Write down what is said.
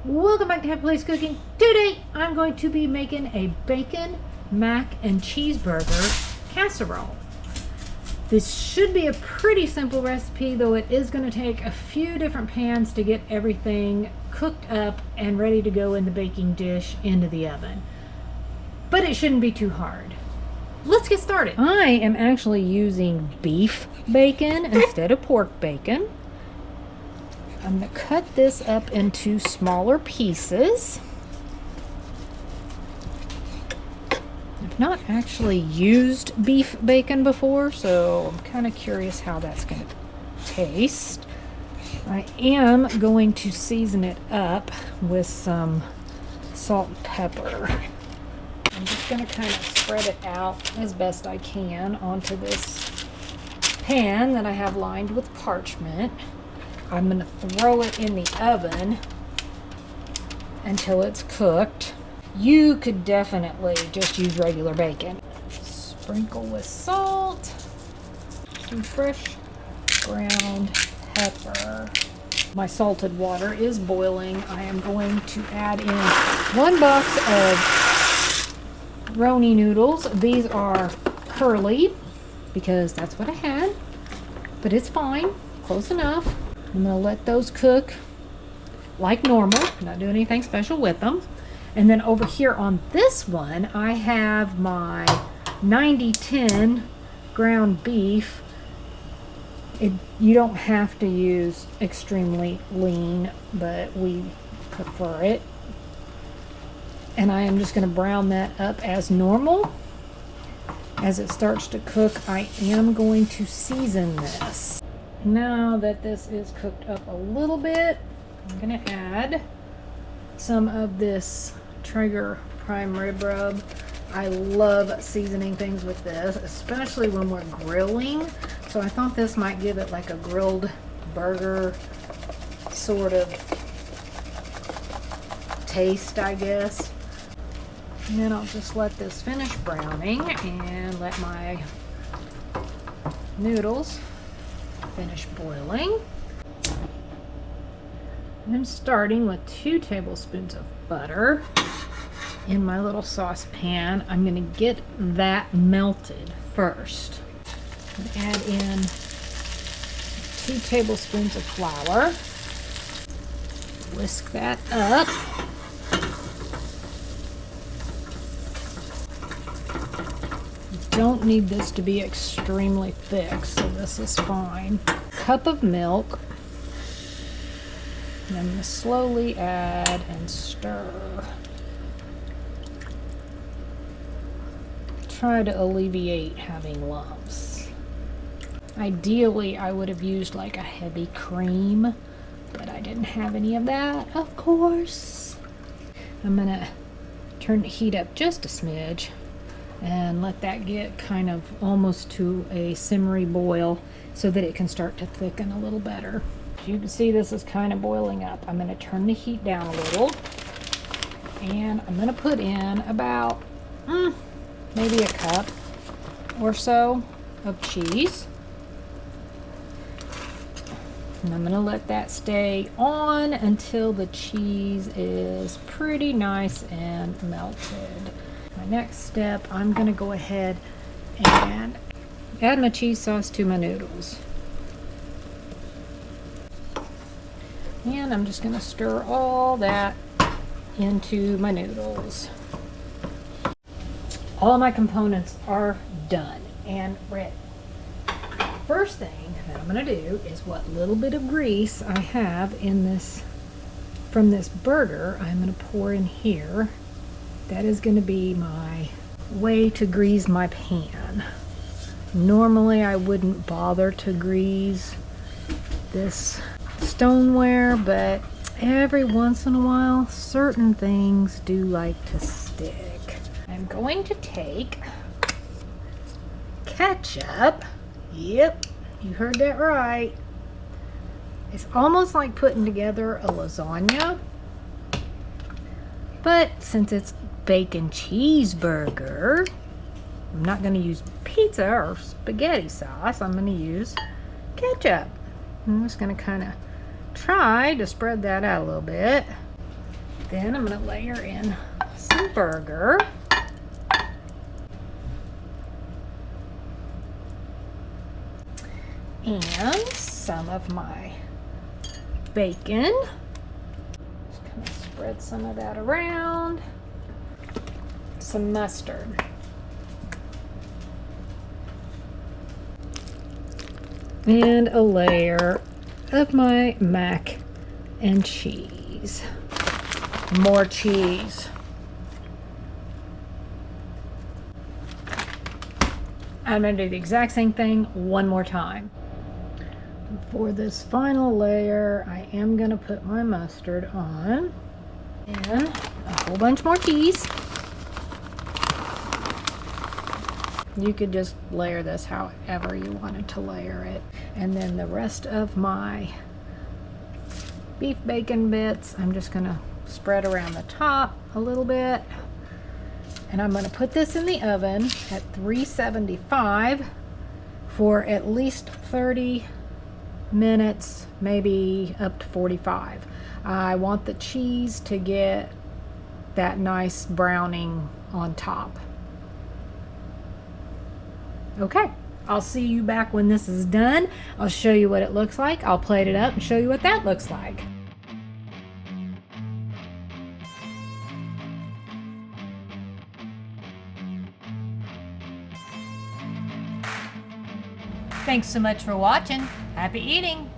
Welcome back to Happy Place Cooking. Today I'm going to be making a bacon, mac, and cheeseburger casserole. This should be a pretty simple recipe, though it is going to take a few different pans to get everything cooked up and ready to go in the baking dish into the oven. But it shouldn't be too hard. Let's get started. I am actually using beef bacon instead of pork bacon. I'm going to cut this up into smaller pieces. I've not actually used beef bacon before, so I'm kind of curious how that's going to taste. I am going to season it up with some salt and pepper. I'm just going to kind of spread it out as best I can onto this pan that I have lined with parchment. I'm going to throw it in the oven until it's cooked. You could definitely just use regular bacon. Sprinkle with salt, some fresh ground pepper. My salted water is boiling. I am going to add in 1 box of roni noodles. These are curly because that's what I had, but it's fine, close enough. I'm going to let those cook like normal, not do anything special with them. And then over here on this one, I have my 90-10 ground beef. You don't have to use extremely lean, but we prefer it. And I am just going to brown that up as normal. As it starts to cook, I am going to season this. Now that this is cooked up a little bit, I'm going to add some of this Traeger prime rib rub. I love seasoning things with this, especially when we're grilling. So I thought this might give it like a grilled burger sort of taste, I guess. And then I'll just let this finish browning and let my noodles finish boiling. I'm starting with 2 tablespoons of butter in my little saucepan. I'm going to get that melted first. Add in 2 tablespoons of flour. Whisk that up. Don't need this to be extremely thick, so this is fine. Cup of milk. And I'm going to slowly add and stir. Try to alleviate having lumps. Ideally, I would have used like a heavy cream, but I didn't have any of that, of course. I'm going to turn the heat up just a smidge and let that get kind of almost to a simmery boil so that it can start to thicken a little better. As you can see, this is kind of boiling up. I'm going to turn the heat down a little, and I'm going to put in about maybe a cup or so of cheese. And I'm going to let that stay on until the cheese is pretty nice and melted. My next step, I'm going to go ahead and add my cheese sauce to my noodles. And I'm just going to stir all that into my noodles. All my components are done and ready. First thing that I'm going to do is what little bit of grease I have in this from this burger, I'm going to pour in here. That is going to be my way to grease my pan. Normally I wouldn't bother to grease this stoneware, but every once in a while certain things do like to stick. I'm going to take ketchup. Yep, you heard that right. It's almost like putting together a lasagna, but since it's bacon cheeseburger, I'm not going to use pizza or spaghetti sauce. I'm going to use ketchup. I'm just going to kind of try to spread that out a little bit. Then I'm going to layer in some burger. And some of my bacon. Just kind of spread some of that around. Some mustard. And a layer of my mac and cheese. More cheese. I'm going to do the exact same thing one more time. For this final layer, I am going to put my mustard on and a whole bunch more cheese. You could just layer this however you wanted to layer it. And then the rest of my beef bacon bits, I'm just going to spread around the top a little bit. And I'm going to put this in the oven at 375 for at least 30 minutes, maybe up to 45. I want the cheese to get that nice browning on top. Okay, I'll see you back when this is done. I'll show you what it looks like. I'll plate it up and show you what that looks like. Thanks so much for watching. Happy eating!